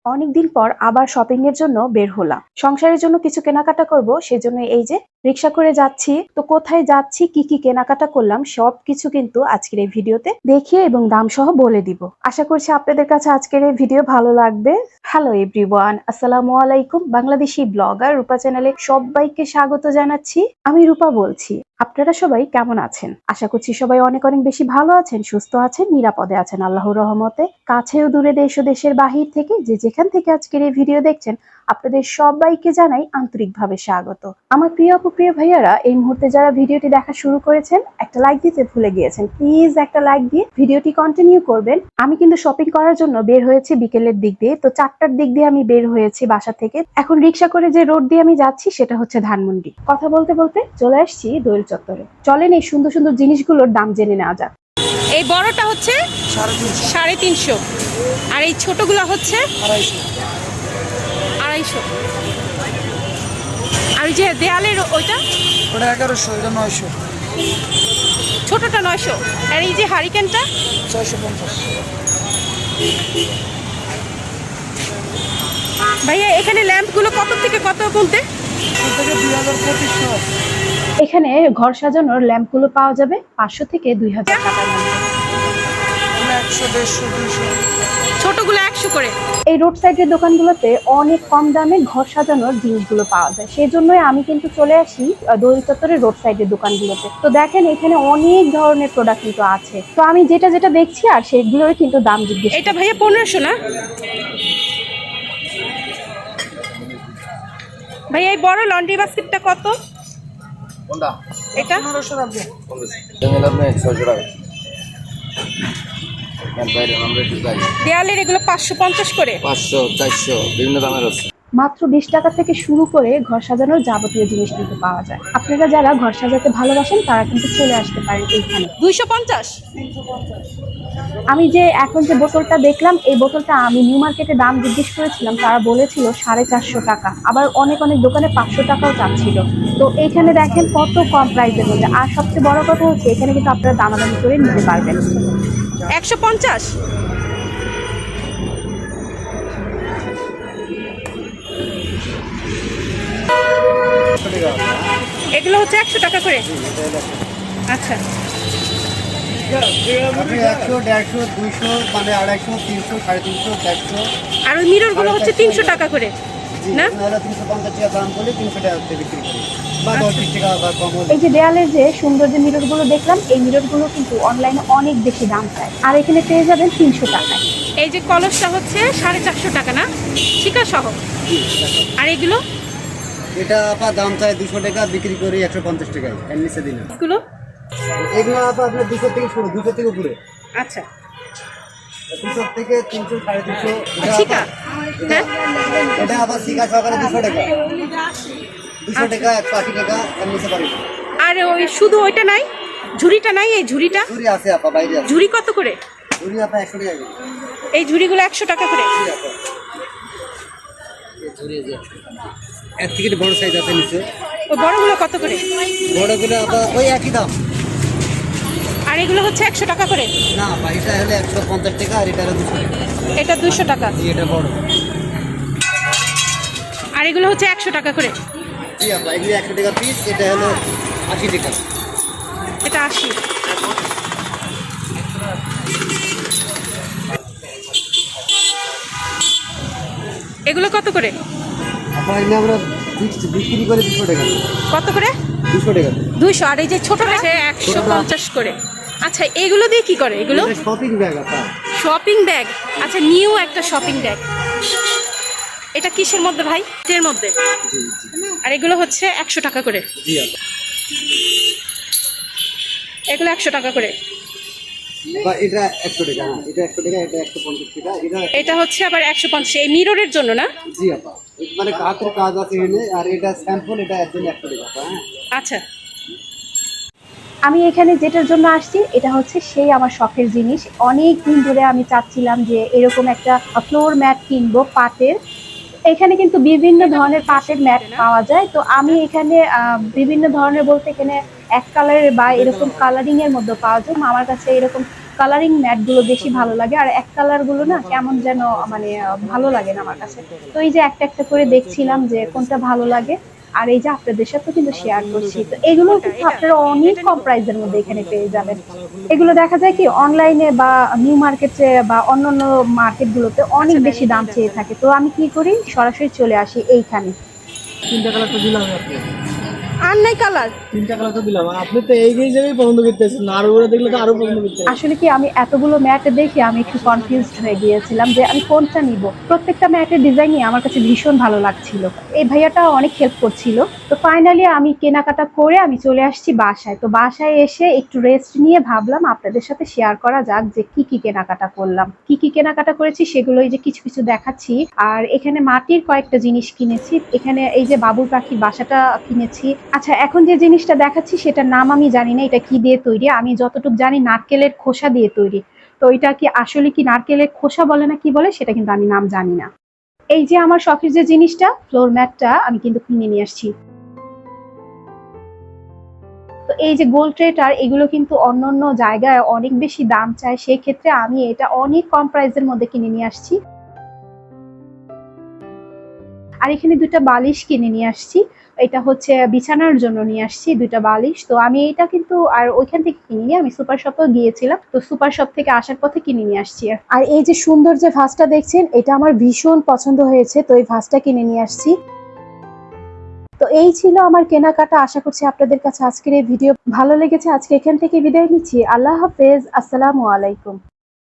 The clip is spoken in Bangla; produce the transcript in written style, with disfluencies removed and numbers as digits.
অনেকদিন পর আবার শপিং এর জন্য বের হলাম। সংসারের জন্য কিছু কেনাকাটা করব, সেজন্য এই যে রিক্সা করে যাচ্ছি। তো কোথায় যাচ্ছি, কি কি কেনাকাটা করলাম সবকিছু কিন্তু আজকের এই ভিডিওতে দেখিয়ে এবং দাম সহ বলে দিব। আশা করছি আপনাদের কাছে আজকের এই ভিডিও ভালো লাগবে। হ্যালো এভরিওয়ান, আসসালামু আলাইকুম। বাংলাদেশি ব্লগার রূপা চ্যানেলে সবাইকে স্বাগত জানাচ্ছি। আমি রূপা বলছি। আপনারা সবাই কেমন আছেন? আশা করছি সবাই অনেক অনেক বেশি ভালো আছেন, সুস্থ আছেন, নিরাপদে আছেন আল্লাহর রহমতে। কাছেও দূরে দেশ ও দেশের বাহির থেকে যে যেখান থেকে আজকের এই ভিডিও দেখছেন, আপনাদের সবাইকে জানাই আন্তরিকভাবে স্বাগত। আমার প্রিয় আপু, প্রিয় ভাইয়ারা, এই মুহূর্তে যারা ভিডিওটি দেখা শুরু করেছেন, একটা লাইক দিতে ভুলে গিয়েছেন। প্লিজ একটা লাইক দিয়ে ভিডিওটি কন্টিনিউ করবেন। আমি কিন্তু শপিং করার জন্য বের হয়েছি বিকেলের দিক দিয়ে। তো 4টার দিক দিয়ে আমি বের হয়েছি বাসা থেকে। এখন রিক্সা করে যে রোড দিয়ে আমি যাচ্ছি সেটা হচ্ছে ধানমন্ডি। কথা বলতে বলতে চলে আসছি দোয়েল চত্বরে। চলেন এই সুন্দর সুন্দর জিনিসগুলোর দাম জেনে নেওয়া যাক। এই বড়টা হচ্ছে 350, আর এই ছোটগুলো হচ্ছে 250। আর ওই যে দেয়ালের ওইটা 1100, এটা 900, ছোটটা 900, আর এই যে হারিকেনটা 650। ভাইয়া এখানে ল্যাম্পগুলো কত থেকে কত বলতে? থেকে 2000-2500। এখানে ঘর সাজানোর ল্যাম্পগুলো পাওয়া যাবে 500 থেকে 2000 টাকার মধ্যে। 100, 150, 200। ছোটগুলো 100 করে। এই রোড সাইডের দোকানগুলোতে অনেক কম দামে ঘর সাজানোর জিনিসগুলো পাওয়া যায়। সেই জন্যই আমি কিন্তু চলে আসি দোয়েল চত্বরের রোড সাইডের দোকানগুলোতে। তো দেখেন এখানে অনেক ধরনের প্রোডাক্ট কিন্তু আছে। তো আমি যেটা যেটা দেখছি আর সেগুলোর কিন্তু দাম জিজ্ঞেস এটা ভাইয়া 1500 না? ভাইয়া এই বড় লন্ড্রি বাস্কেটটা কত? কোনটা? এটা 1500 রাখবে। জেনারেল আপনি 600 টাকা। বাইরে আমরা একটু যাই। দেয়ালের এগুলো 550 করে। 500, 400 বিভিন্ন দামের আছে। মাত্র 20 টাকা থেকে শুরু করে ঘর সাজানোর যাবতীয় জিনিস কিন্তু পাওয়া যায়। আপনারা যারা ঘর সাজাতে ভালোবাসেন তারা কিন্তু চলে আসতে পারেন এইখানে। 250। আমি যে এখন যে বোতলটা দেখলাম, এই বোতলটা আমি নিউ মার্কেটে দাম জিজ্ঞেস করেছিলাম, তারা বলেছিল 450 টাকা। আবার অনেক অনেক দোকানে 500 টাকাও চাচ্ছিল। তো এইখানে দেখেন কত কম প্রাইসের মধ্যে। আর সবচেয়ে বড় কথা হচ্ছে এখানে কিন্তু আপনারা দামাদামি করে নিতে পারবেন। 150। এগুলো হচ্ছে 100 টাকা করে। আচ্ছা, আপনি 100, 150, 200, মানে 250, 300, 350, 400। আর ওই মিররগুলো হচ্ছে 300 টাকা করে না? নাহলে 350 টাকা দাম করলে 300 টাকা বিক্রি করি, বা 10 টাকা বা কম হলে। এই যে দেয়ালের যে সুন্দর যে মিররগুলো দেখলাম, এই মিররগুলো কিন্তু অনলাইনে অনেক বেশি দাম চায়, আর এখানে পেয়ে যাবেন 300 টাকায়। এই যে কলসটা হচ্ছে 450 টাকা না, শিকা সহ। আর এগুলো এটা আপনার দাম চাই 200 টাকা, বিক্রি করি 150 টাকায়, এর নিচে দিন। এগুলো এগুলো আপনার 200 থেকে শুরু, 200 থেকে উপরে। আচ্ছা, 200 থেকে 300, 350। শিকা। হ্যাঁ, এটা আবার শিকা সহকারে 200 টাকা, 200 টাকা, 180 টাকা, এর নিচে পারি। আর ওই শুধু ওইটা নাই, ঝুড়িটা নাই? এই ঝুড়িটা, ঝুড়ি আছে আপা, বাইরে আছে। ঝুড়ি কত করে? ঝুড়ি আপনার 100 টাকা করে। এই ঝুড়িগুলো 100 টাকা করে। ঝুড়ি আপা, এই ঝুড়ি এই যে এর থেকে একটু বড় সাইজ আছে নিচে। ওই বড়গুলো কত করে? বড়গুলো আপনার ওই একই দাম। আর এগুলো হচ্ছে 100 টাকা করে। না আপা, এটা হলে 150 টাকা, আর এটা হলো 200 টাকা। এটা 200 টাকা। জি, এটা বড়। আর এগুলো হচ্ছে 100 টাকা করে। জি আপা, এগুলো 100 টাকা পিস, এটা হলো 80 টাকা। এটা 80। এগুলো কত করে? আপা এগুলো আমরা বিক্রি করে 200 টাকা। কত করে? 200 টাকা। 200। আর এই যে ছোটটা 150 করে। আচ্ছা, এগুলো দিয়ে কি করে? এগুলো এটা শপিং ব্যাগ আপা। Shopping bag. আচ্ছা, নিউ একটা শপিং ব্যাগ। এটা কিসের মধ্যে ভাই? এর মধ্যে। জি জি আর এগুলো হচ্ছে 100 টাকা করে। জি আপা। এগুলো 100 টাকা করে। বা এটা 100 টাকা, হ্যাঁ এটা 100 টাকা, এটা 150 টাকা, এটা। এটা হচ্ছে আবার 150। এই মিররের জন্য না? জি আপা, মানে কাঠের কাজ আছে এখানে, আর এটা স্যাম্পল, এটা একদম 100 টাকা আপা। হ্যাঁ আচ্ছা, আমি এখানে যেটার জন্য আসছি এটা হচ্ছে সেই আমার শখের জিনিস। অনেক দিন ধরে আমি চাচ্ছিলাম যে এরকম একটা ফ্লোর ম্যাট কিনবো পাটের। এখানে কিন্তু বিভিন্ন ধরনের পাটের ম্যাট পাওয়া যায়। তো আমি এখানে বিভিন্ন ধরনের বলতে এখানে এক কালারের বা এরকম কালারিং এর মধ্যে পাওয়া যায়। আমার কাছে এরকম কালারিং ম্যাট গুলো বেশি ভালো লাগে, আর এক কালার গুলো না কেমন যেন মানে ভালো লাগে না আমার কাছে। তো এই যে একটা একটা করে দেখছিলাম যে কোনটা ভালো লাগে, আর এই যে আপনাদের সাথে কিন্তু শেয়ার করছি। তো এগুলো কিন্তু আপনারা অনেক কম প্রাইসের মধ্যে এখানে পেয়ে যাবেন। এগুলো দেখা যায় কি অনলাইনে বা নিউ মার্কেটে বা অন্যান্য মার্কেট গুলোতে অনেক বেশি দাম চেয়ে থাকে। তো আমি কি করি, সরাসরি চলে আসি এইখানে। 3টা কালার তো দিলাম আপনি, আর নাই কালার? 3টা কালার তো দিলাম, আর আপনি তো এই জায়গায় পছন্দ করতেছেন, আর ওরা দেখলে তো আরো পছন্দ করতে। আসলে কি আমি এতগুলো ম্যাট দেখে আমি একটু কনফিউজড হয়ে গিয়েছিলাম যে আমি কোনটা নিব। প্রত্যেকটা ম্যাটের ডিজাইনই আমার কাছে ভীষণ ভালো লাগছিল। এই ভাইয়াটা অনেক হেল্প করছিল। তো ফাইনালি আমি কেনাকাটা করে আমি চলে আসছি বাসায়। তো বাসায় এসে একটু রেস্ট নিয়ে ভাবলাম আপনাদের সাথে শেয়ার করা যাক যে কি কি কেনাকাটা করলাম, কি কি কেনাকাটা করেছি সেগুলোই যে কিছু কিছু দেখাচ্ছি। আর এখানে মাটির কয়েকটা জিনিস কিনেছি, এখানে এই যে বাবুর পাখির বাসাটা কিনেছি। আচ্ছা, এখন যে জিনিসটা দেখাচ্ছি সেটার নাম আমি জানি না এটা কি দিয়ে তৈরি, আমি যতটুকু জানি নারকেলের খোসা দিয়ে তৈরি। তো এটা কি আসলে কি নারকেলের খোসা বলে না কি বলে সেটা কিন্তু আমি নাম জানি না। এই যে আমার শখের যে জিনিসটা ফ্লোর ম্যাটটা আমি কিন্তু কিনে নিয়ে আসছি। তো এই যে গোল্ড ট্রেটার এগুলো কিন্তু অন্যান্য জায়গায় অনেক বেশি দাম চায়, সেই ক্ষেত্রে আমি এটা অনেক কম প্রাইসের মধ্যে কিনে নিয়ে আসছি। আর এখানে দুটো বালিশ কিনে নিয়ে আসছি, এটা হচ্ছে বিছানার জন্য নিয়ে আসছি দুটো বালিশ। তো আমি এটা কিন্তু আর ওইখান থেকে কিনিনি, আমি সুপার শপেও গিয়েছিলাম, তো সুপার শপ থেকে আসার পথে কিনে নিয়ে আসছি। আর এই যে সুন্দর যে ভাসটা দেখছেন এটা আমার ভীষণ পছন্দ হয়েছে, তো এই ভাসটা কিনে নিয়ে আসছি। তো এই ছিল আমার কেনাকাটা। আশা করছি আপনাদের কাছে আজকের এই ভিডিও ভালো লেগেছে। আজকে এখান থেকে বিদায় নিচ্ছি। আল্লাহ হাফেজ, আসসালামু আলাইকুম।